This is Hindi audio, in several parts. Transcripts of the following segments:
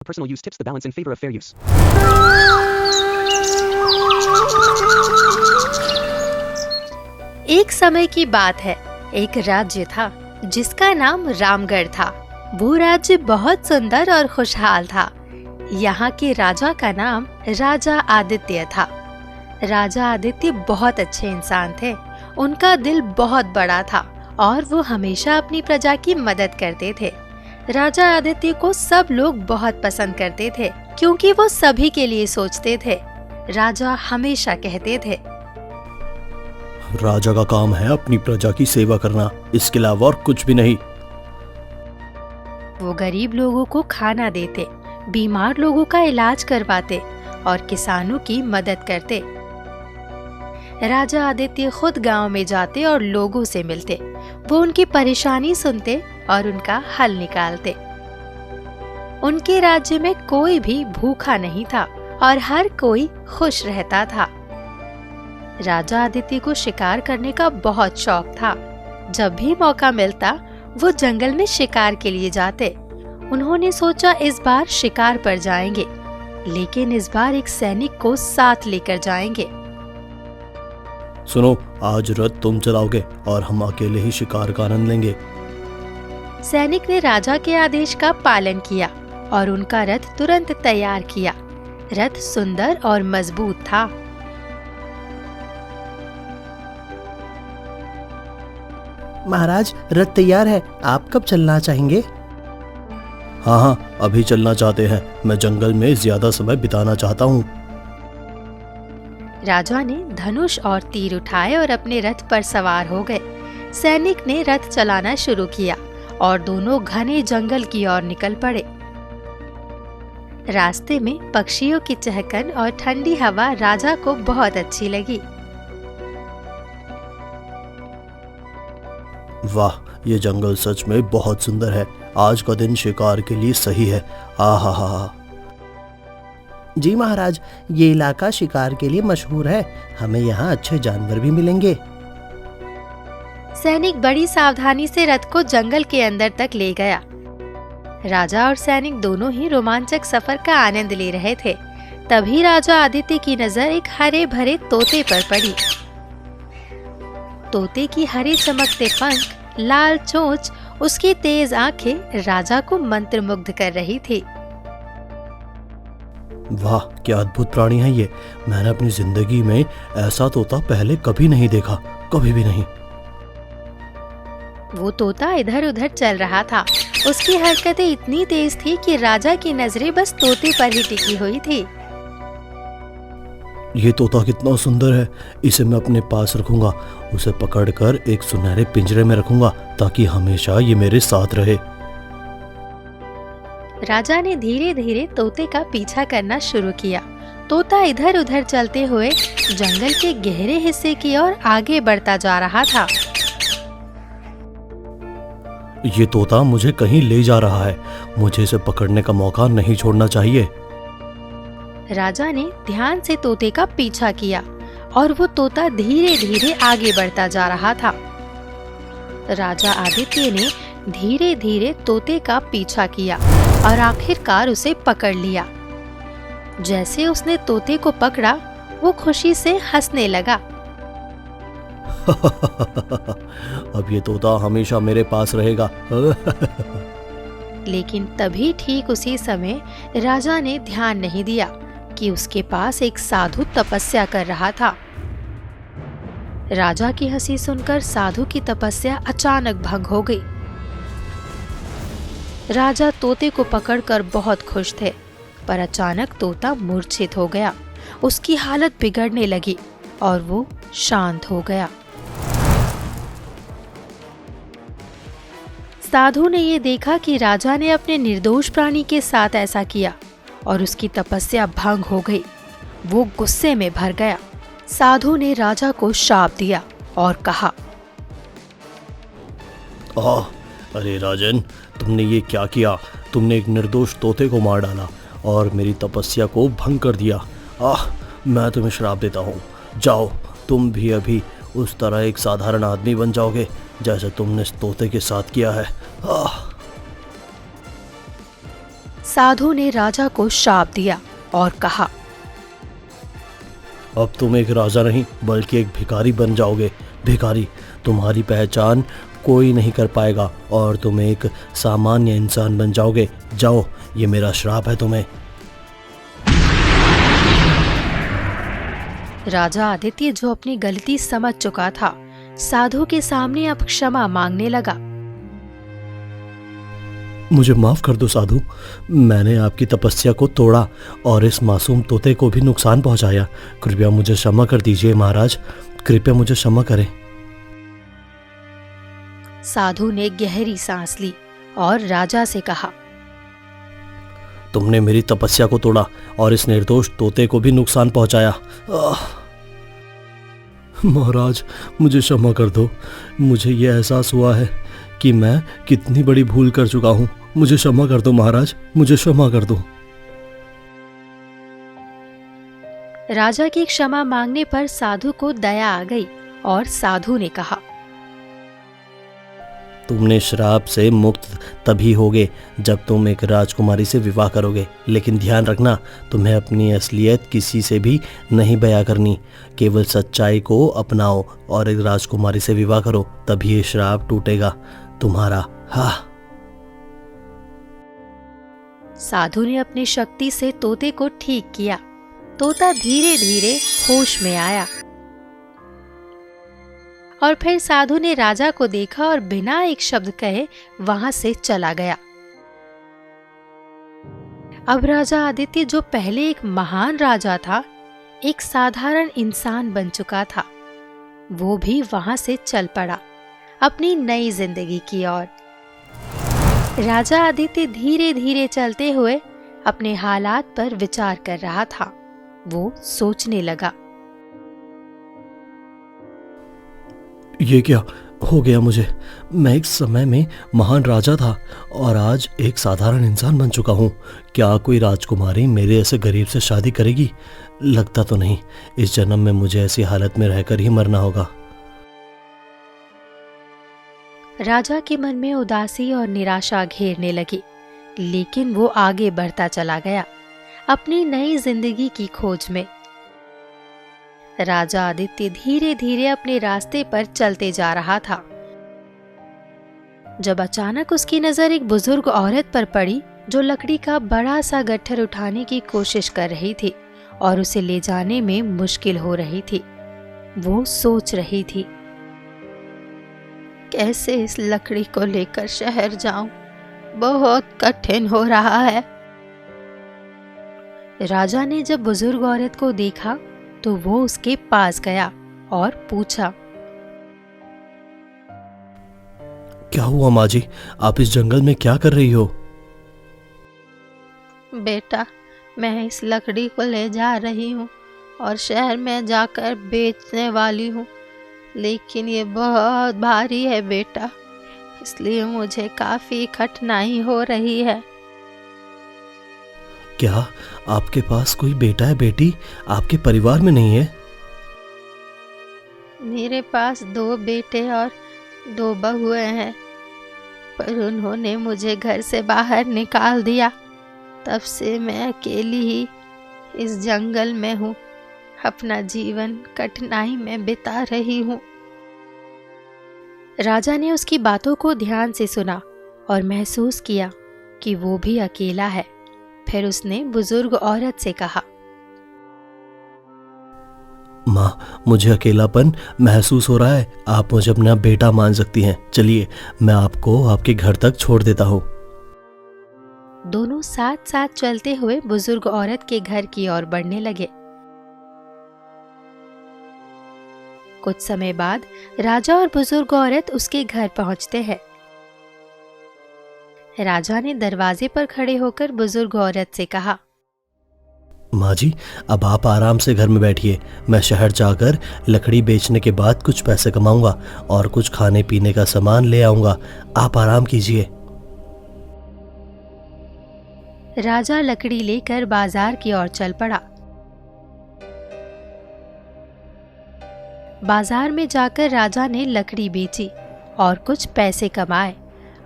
Personal use tips the balance in favor of fair use. एक समय की बात है, एक राज्य था जिसका नाम रामगढ़ था। वो राज्य बहुत सुंदर और खुशहाल था। यहाँ के राजा का नाम राजा आदित्य था। राजा आदित्य बहुत अच्छे इंसान थे। उनका दिल बहुत बड़ा था और वो हमेशा अपनी प्रजा की मदद करते थे। राजा आदित्य को सब लोग बहुत पसंद करते थे क्योंकि वो सभी के लिए सोचते थे। राजा हमेशा कहते थे, राजा का काम है अपनी प्रजा की सेवा करना, इसके अलावा और कुछ भी नहीं। वो गरीब लोगों को खाना देते, बीमार लोगों का इलाज करवाते और किसानों की मदद करते। राजा आदित्य खुद गांव में जाते और लोगों से मिलते। वो उनकी परेशानी सुनते और उनका हल निकालते। उनके राज्य में कोई भी भूखा नहीं था और हर कोई खुश रहता था। राजा आदित्य को शिकार करने का बहुत शौक था। जब भी मौका मिलता वो जंगल में शिकार के लिए जाते। उन्होंने सोचा इस बार शिकार पर जाएंगे, लेकिन इस बार एक सैनिक को साथ लेकर जाएंगे। सुनो, आज रथ तुम चलाओगे और हम अकेले ही शिकार का आनंद लेंगे। सैनिक ने राजा के आदेश का पालन किया और उनका रथ तुरंत तैयार किया। रथ सुंदर और मजबूत था। महाराज, रथ तैयार है, आप कब चलना चाहेंगे? हाँ, अभी चलना चाहते हैं। मैं जंगल में ज्यादा समय बिताना चाहता हूँ। राजा ने धनुष और तीर उठाए और अपने रथ पर सवार हो गए। सैनिक ने रथ चलाना शुरू किया और दोनों घने जंगल की ओर निकल पड़े। रास्ते में पक्षियों की चहकन और ठंडी हवा राजा को बहुत अच्छी लगी। वाह, ये जंगल सच में बहुत सुंदर है। आज का दिन शिकार के लिए सही है। आहा। जी महाराज, ये इलाका शिकार के लिए मशहूर है। हमें यहाँ अच्छे जानवर भी मिलेंगे। सैनिक बड़ी सावधानी से रथ को जंगल के अंदर तक ले गया। राजा और सैनिक दोनों ही रोमांचक सफर का आनंद ले रहे थे। तभी राजा आदित्य की नजर एक हरे भरे तोते पर पड़ी। तोते की हरे चमकते पंख, लाल चोंच, उसकी तेज आंखें राजा को मंत्रमुग्ध कर रही थी। वाह, क्या अद्भुत प्राणी है ये। मैंने अपनी जिंदगी में ऐसा तोता पहले कभी नहीं देखा, कभी भी नहीं। वो तोता इधर उधर चल रहा था। उसकी हरकतें इतनी तेज थी कि राजा की नजरें बस तोते पर ही टिकी हुई थी। ये तोता कितना सुंदर है। इसे मैं अपने पास रखूंगा। उसे पकड़कर एक सुनहरे पिंजरे में रखूंगा ताकि हमेशा ये मेरे साथ रहे। राजा ने धीरे धीरे तोते का पीछा करना शुरू किया। तोता इधर उधर चलते हुए जंगल के गहरे हिस्से की ओर आगे बढ़ता जा रहा था। ये तोता मुझे कहीं ले जा रहा है। मुझे इसे पकड़ने का मौका नहीं छोड़ना चाहिए। राजा ने ध्यान से तोते का पीछा किया और वो तोता धीरे धीरे आगे बढ़ता जा रहा था। राजा आदित्य ने धीरे धीरे तोते का पीछा किया और आखिरकार उसे पकड़ लिया। जैसे उसने तोते को पकड़ा, वो खुशी से हंसने लगा। अब ये तोता हमेशा मेरे पास रहेगा। लेकिन तभी ठीक उसी समय राजा ने ध्यान नहीं दिया कि उसके पास एक साधु तपस्या कर रहा था। राजा की हंसी सुनकर साधु की तपस्या अचानक भंग हो गई। राजा तोते को पकड़कर बहुत खुश थे, पर अचानक तोता मूर्छित हो गया। उसकी हालत बिगड़ने लगी और वो शांत हो गया। साधु ने ये देखा कि राजा ने अपने निर्दोष प्राणी के साथ ऐसा किया और उसकी तपस्या भंग हो गई। वो गुस्से में भर गया। साधु ने राजा को शाप दिया और कहा, अरे राजन, तुमने ये क्या किया? तुमने एक निर्दोष तोते को मार डाला और मेरी तपस्या को भंग कर दिया। मैं तुम्हें श्राप देता हूँ। जाओ, तुम भी अभी उस तरह एक साधारण आदमी बन जाओगे जैसे तुमने इस तोते के साथ किया है। साधु ने राजा को श्राप दिया और कहा, अब तुम एक राजा नहीं बल्कि एक भिखारी बन जाओगे। भिखारी, तुम्हारी पहचान कोई नहीं कर पाएगा और तुम एक सामान्य इंसान बन जाओगे। जाओ, ये मेरा श्राप है तुम्हें। राजा आदित्य, जो अपनी गलती समझ चुका था, साधु के सामने अब क्षमा मांगने लगा। मुझे माफ कर दो साधु, मैंने आपकी तपस्या को तोड़ा और इस मासूम तोते को भी नुकसान पहुंचाया। कृपया मुझे क्षमा कर दीजिए महाराज, कृपया मुझे क्षमा करें। साधु ने गहरी सांस ली और राजा से कहा, तुमने मेरी तपस्या को तोड़ा और इस निर्दोष तोते को भी नुकसान पहुंचाया। महाराज, मुझे क्षमा कर दो। मुझे यह एहसास हुआ है कि मैं कितनी बड़ी भूल कर चुका हूं। मुझे क्षमा कर दो महाराज, मुझे क्षमा कर दो। राजा की क्षमा मांगने पर साधु को दया आ गई और साधु ने कहा, तुमने श्राप से मुक्त तभी होगे जब तुम एक राजकुमारी से विवाह करोगे, लेकिन ध्यान रखना, तुम्हें अपनी असलियत किसी से भी नहीं बयां करनी। केवल सच्चाई को अपनाओ और एक राजकुमारी से विवाह करो, तभी ये श्राप टूटेगा तुम्हारा। हाँ। साधु ने अपनी शक्ति से तोते को ठीक किया। तोता धीरे धीरे होश में आया और फिर साधु ने राजा को देखा और बिना एक शब्द कहे वहां से चला गया। अब राजा आदित्य, जो पहले एक महान राजा था, एक साधारण इंसान बन चुका था। वो भी वहां से चल पड़ा अपनी नई जिंदगी की ओर। राजा आदित्य धीरे धीरे चलते हुए अपने हालात पर विचार कर रहा था। वो सोचने लगा, ये क्या हो गया मुझे? मैं एक समय में महान राजा था और आज एक साधारण इंसान बन चुका हूँ। क्या कोई राजकुमारी मेरे ऐसे गरीब से शादी करेगी? लगता तो नहीं। इस जन्म में मुझे ऐसी हालत में रहकर ही मरना होगा। राजा के मन में उदासी और निराशा घेरने लगी, लेकिन वो आगे बढ़ता चला गया अपनी नई जिंदगी की खोज में। राजा आदित्य धीरे धीरे अपने रास्ते पर चलते जा रहा था जब अचानक उसकी नजर एक बुजुर्ग औरत पर पड़ी जो लकड़ी का बड़ा सा गट्ठर उठाने की कोशिश कर रही थी और उसे ले जाने में मुश्किल हो रही थी। वो सोच रही थी, कैसे इस लकड़ी को लेकर शहर जाऊं, बहुत कठिन हो रहा है। राजा ने जब बुजुर्ग औरत को देखा तो वो उसके पास गया और पूछा, क्या हुआ माँ जी, आप इस जंगल में क्या कर रही हो? बेटा, मैं इस लकड़ी को ले जा रही हूँ और शहर में जाकर बेचने वाली हूँ, लेकिन ये बहुत भारी है बेटा, इसलिए मुझे काफी कठिनाई हो रही है। क्या आपके पास कोई बेटा है बेटी? आपके परिवार में नहीं है? मेरे पास 2 बेटे और 2 बहुएं हैं, पर उन्होंने मुझे घर से बाहर निकाल दिया। तब से मैं अकेली ही इस जंगल में हूँ, अपना जीवन कठिनाई में बिता रही हूँ। राजा ने उसकी बातों को ध्यान से सुना और महसूस किया कि वो भी अकेला है। फिर उसने बुजुर्ग औरत से कहा, माँ, मुझे अकेलापन महसूस हो रहा है। आप मुझे अपना बेटा मान सकती हैं। चलिए, मैं आपको आपके घर तक छोड़ देता हूँ। दोनों साथ साथ चलते हुए बुजुर्ग औरत के घर की ओर बढ़ने लगे। कुछ समय बाद राजा और बुजुर्ग औरत उसके घर पहुंचते हैं। राजा ने दरवाजे पर खड़े होकर बुजुर्ग औरत से कहा, माँ जी, अब आप आराम से घर में बैठिए। मैं शहर जाकर लकड़ी बेचने के बाद कुछ पैसे कमाऊंगा और कुछ खाने पीने का सामान ले आऊंगा। आप आराम कीजिए। राजा लकड़ी लेकर बाजार की ओर चल पड़ा। बाजार में जाकर राजा ने लकड़ी बेची और कुछ पैसे कमाए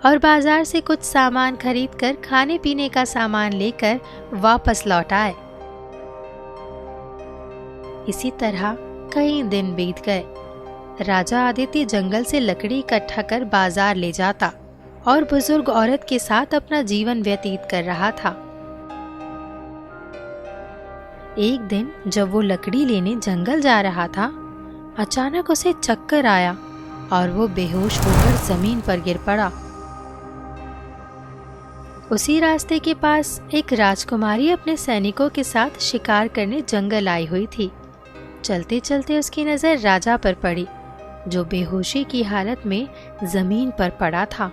और बाजार से कुछ सामान खरीदकर खाने पीने का सामान लेकर वापस लौट आए। इसी तरह कई दिन बीत गए। राजा आदित्य जंगल से लकड़ी इकट्ठा कर बाजार ले जाता और बुजुर्ग औरत के साथ अपना जीवन व्यतीत कर रहा था। एक दिन जब वो लकड़ी लेने जंगल जा रहा था, अचानक उसे चक्कर आया और वो बेहोश होकर जमीन पर गिर पड़ा। उसी रास्ते के पास एक राजकुमारी अपने सैनिकों के साथ शिकार करने जंगल आई हुई थी। चलते चलते उसकी नजर राजा पर पड़ी, जो बेहोशी की हालत में जमीन पर पड़ा था।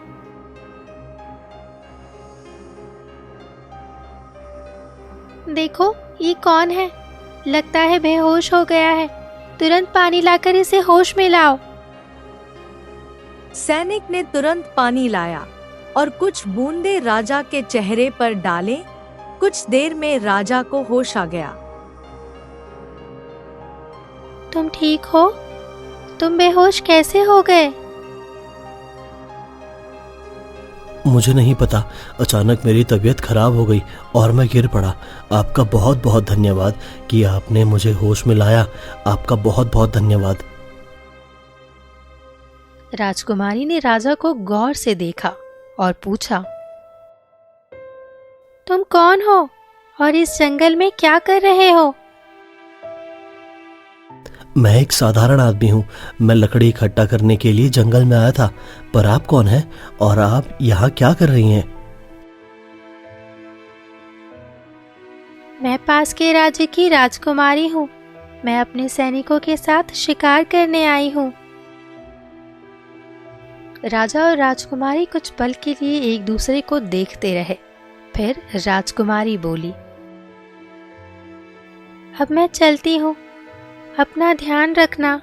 देखो, ये कौन है? लगता है बेहोश हो गया है। तुरंत पानी लाकर इसे होश में लाओ। सैनिक ने तुरंत पानी लाया और कुछ बूंदे राजा के चेहरे पर डाले। कुछ देर में राजा को होश आ गया। तुम ठीक हो? तुम बेहोश कैसे हो गए? मुझे नहीं पता, अचानक मेरी तबीयत खराब हो गई और मैं गिर पड़ा। आपका बहुत बहुत धन्यवाद कि आपने मुझे होश में लाया। आपका बहुत बहुत धन्यवाद। राजकुमारी ने राजा को गौर से देखा और पूछा, तुम कौन हो और इस जंगल में क्या कर रहे हो? मैं एक साधारण आदमी हूँ। मैं लकड़ी इकट्ठा करने के लिए जंगल में आया था। पर आप कौन हैं और आप यहाँ क्या कर रही हैं? मैं पास के राज्य की राजकुमारी हूँ। मैं अपने सैनिकों के साथ शिकार करने आई हूँ। राजा और राजकुमारी कुछ पल के लिए एक दूसरे को देखते रहे। फिर राजकुमारी बोली, अब मैं चलती हूँ, अपना ध्यान रखना।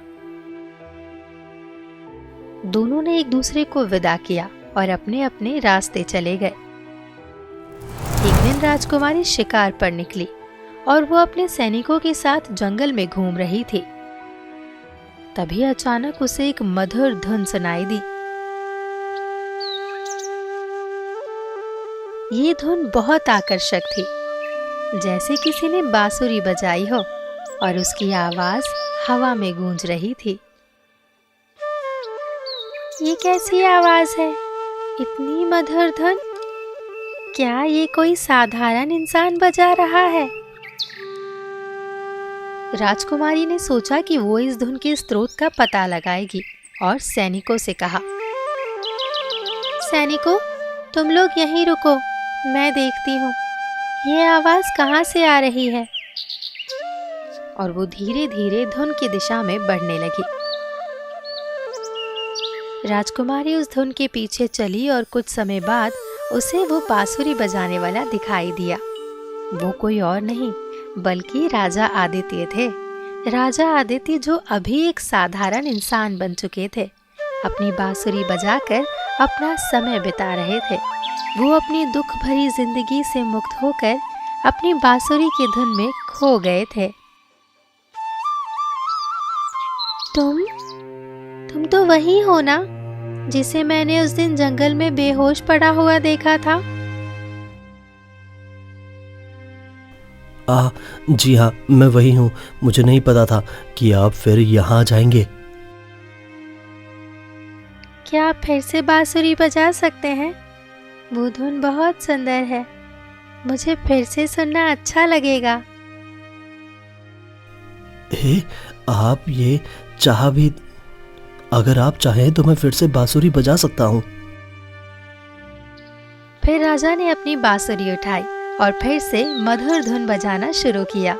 दोनों ने एक दूसरे को विदा किया और अपने अपने रास्ते चले गए। एक दिन राजकुमारी शिकार पर निकली और वो अपने सैनिकों के साथ जंगल में घूम रही थी। तभी अचानक उसे एक मधुर धुन सुनाई दी। ये धुन बहुत आकर्षक थी, जैसे किसी ने बांसुरी बजाई हो और उसकी आवाज हवा में गूंज रही थी। ये कैसी आवाज है? इतनी मधुर धुन? क्या ये कोई साधारण इंसान बजा रहा है? राजकुमारी ने सोचा कि वो इस धुन के स्रोत का पता लगाएगी और सैनिकों से कहा, सैनिकों, तुम लोग यहीं रुको, मैं देखती हूँ ये आवाज कहाँ से आ रही है। और वो धीरे धीरे धुन की दिशा में बढ़ने लगी। राजकुमारी उस धुन के पीछे चली और कुछ समय बाद उसे वो बांसुरी बजाने वाला दिखाई दिया। वो कोई और नहीं बल्कि राजा आदित्य थे। राजा आदित्य जो अभी एक साधारण इंसान बन चुके थे, अपनी बांसुरी बजाकर अपना समय बिता रहे थे। वो अपनी दुख भरी जिंदगी से मुक्त होकर अपनी बांसुरी की धुन में खो गए थे। तुम तो वही हो ना जिसे मैंने उस दिन जंगल में बेहोश पड़ा हुआ देखा था? जी हाँ, मैं वही हूँ। मुझे नहीं पता था कि आप फिर यहाँ जाएंगे। क्या आप फिर से बांसुरी बजा सकते हैं? वो धुन बहुत सुंदर है, मुझे फिर से सुनना अच्छा लगेगा। आप ये चाह भी, अगर आप चाहें तो मैं फिर से बांसुरी बजा सकता हूँ। फिर राजा ने अपनी बांसुरी उठाई और फिर से मधुर धुन बजाना शुरू किया।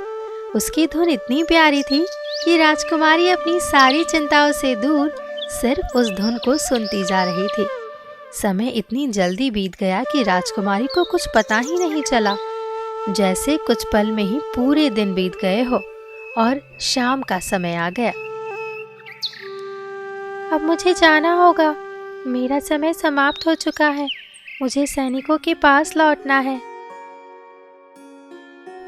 उसकी धुन इतनी प्यारी थी कि राजकुमारी अपनी सारी चिंताओं से दूर सिर्फ उस धुन को सुनती जा रही थी। समय इतनी जल्दी बीत गया कि राजकुमारी को कुछ पता ही नहीं चला, जैसे कुछ पल में ही पूरे दिन बीत गए हो और शाम का समय आ गया। अब मुझे जाना होगा, मेरा समय समाप्त हो चुका है, मुझे सैनिकों के पास लौटना है।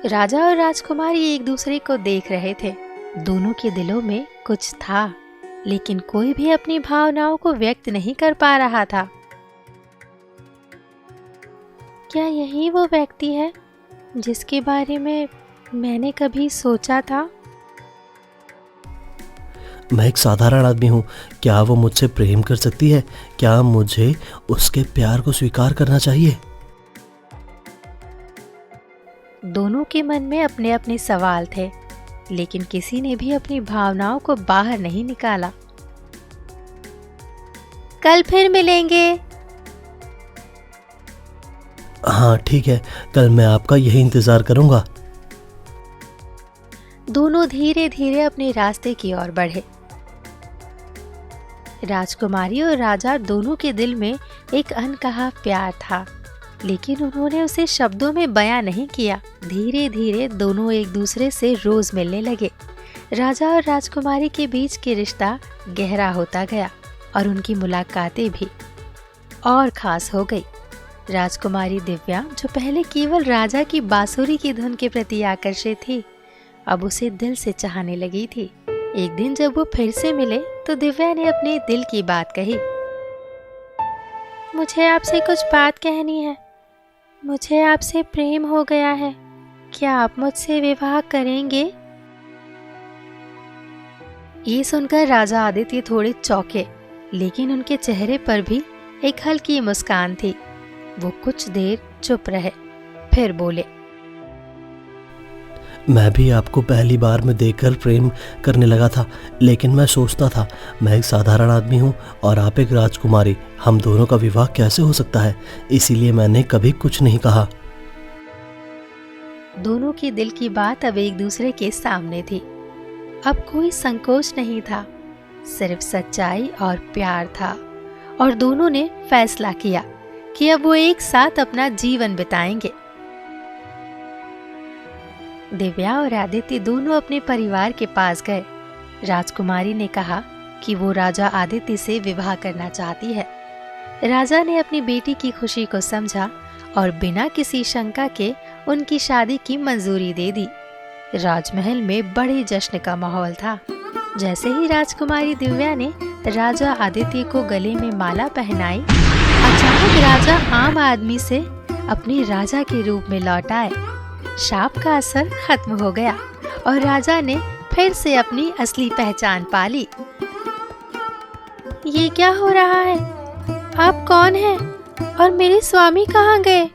राजा और राजकुमारी एक दूसरे को देख रहे थे। दोनों के दिलों में कुछ था, लेकिन कोई भी अपनी भावनाओं को व्यक्त नहीं कर पा रहा था। यही वो व्यक्ति है जिसके बारे में मैंने कभी सोचा था? मैं एक साधारण आदमी हूँ, क्या वो मुझसे प्रेम कर सकती है? क्या मुझे उसके प्यार को स्वीकार करना चाहिए? दोनों के मन में अपने अपने सवाल थे, लेकिन किसी ने भी अपनी भावनाओं को बाहर नहीं निकाला। कल फिर मिलेंगे। हाँ ठीक है, कल मैं आपका यही इंतजार करूंगा। दोनों धीरे धीरे अपने रास्ते की ओर बढ़े। राजकुमारी और राजा दोनों के दिल में एक अनकहा प्यार था, लेकिन उन्होंने उसे शब्दों में बयां नहीं किया। धीरे धीरे दोनों एक दूसरे से रोज मिलने लगे। राजा और राजकुमारी के बीच के रिश्ता गहरा होता गया और उनकी मुलाकातें भी और खास हो गई। राजकुमारी दिव्या, जो पहले केवल राजा की बांसुरी की धुन के प्रति आकर्षित थी, अब उसे दिल से चाहने लगी थी। एक दिन जब वो फिर से मिले तो दिव्या ने अपने दिल की बात कही। मुझे आपसे कुछ बात कहनी है। मुझे आपसे प्रेम हो गया है। क्या आप मुझसे विवाह करेंगे? ये सुनकर राजा आदित्य थोड़े चौंके, लेकिन उनके चेहरे पर भी एक हल्की मुस्कान थी। वो कुछ देर चुप रहे, फिर बोले, मैं भी आपको पहली बार में देखकर प्रेम करने लगा था, लेकिन मैं सोचता था मैं एक साधारण आदमी हूँ और आप एक राजकुमारी, हम दोनों का विवाह कैसे हो सकता है, इसीलिए मैंने कभी कुछ नहीं कहा। दोनों के दिल की बात अब एक दूसरे के सामने थी। अब कोई संकोच नहीं था, सिर्फ सच्चाई और प्यार था। और दोनों ने फैसला किया कि अब वो एक साथ अपना जीवन बिताएंगे। दिव्या और आदित्य दोनों अपने परिवार के पास गए। राजकुमारी ने कहा कि वो राजा आदित्य से विवाह करना चाहती है। राजा ने अपनी बेटी की खुशी को समझा और बिना किसी शंका के उनकी शादी की मंजूरी दे दी। राजमहल में बड़े जश्न का माहौल था। जैसे ही राजकुमारी दिव्या ने राजा आदित्य को गले में माला पहनाई, अचानक राजा आम आदमी से अपने राजा के रूप में लौट आए। शाप का असर खत्म हो गया और राजा ने फिर से अपनी असली पहचान पा ली। ये क्या हो रहा है? आप कौन हैं? और मेरे स्वामी कहाँ गए?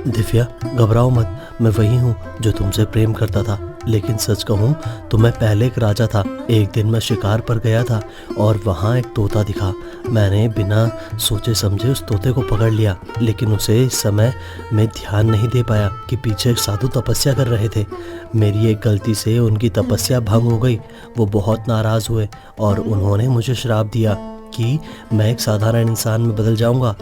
दिव्या, घबराओ मत, मैं वही हूँ जो तुमसे प्रेम करता था। लेकिन सच कहूँ तो मैं पहले एक राजा था। एक दिन मैं शिकार पर गया था और वहाँ एक तोता दिखा। मैंने बिना सोचे समझे उस तोते को पकड़ लिया, लेकिन उसे इस समय में ध्यान नहीं दे पाया कि पीछे एक साधु तपस्या कर रहे थे। मेरी एक गलती से उनकी तपस्या भंग हो गई। वो बहुत नाराज़ हुए और उन्होंने मुझे श्राप दिया कि मैं एक साधारण इंसान में बदल जाऊंगा,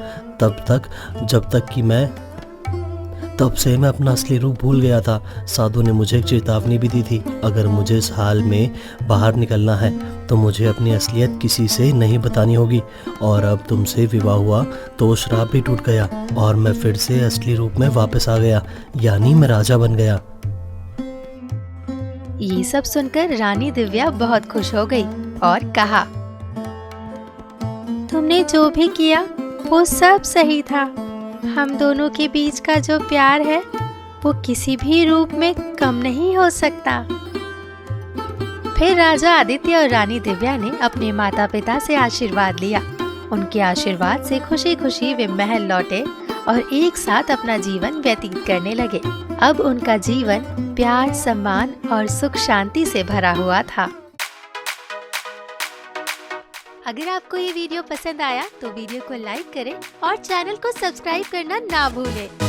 तब से मैं अपना असली रूप भूल गया था। साधु ने मुझे एक चेतावनी भी दी थी, अगर मुझे इस हाल में बाहर निकलना है तो मुझे अपनी असलियत किसी से नहीं बतानी होगी। और अब तुमसे विवाह हुआ तो श्राप भी टूट गया और मैं फिर से असली रूप में वापस आ गया, यानी मैं राजा बन गया। ये सब सुनकर रानी दिव्या बहुत खुश हो गई और कहा, तुमने जो भी किया वो सब सही था। हम दोनों के बीच का जो प्यार है वो किसी भी रूप में कम नहीं हो सकता। फिर राजा आदित्य और रानी दिव्या ने अपने माता पिता से आशीर्वाद लिया। उनके आशीर्वाद से खुशी खुशी वे महल लौटे और एक साथ अपना जीवन व्यतीत करने लगे। अब उनका जीवन प्यार, सम्मान और सुख शांति से भरा हुआ था। अगर आपको ये वीडियो पसंद आया तो वीडियो को लाइक करें और चैनल को सब्सक्राइब करना ना भूलें।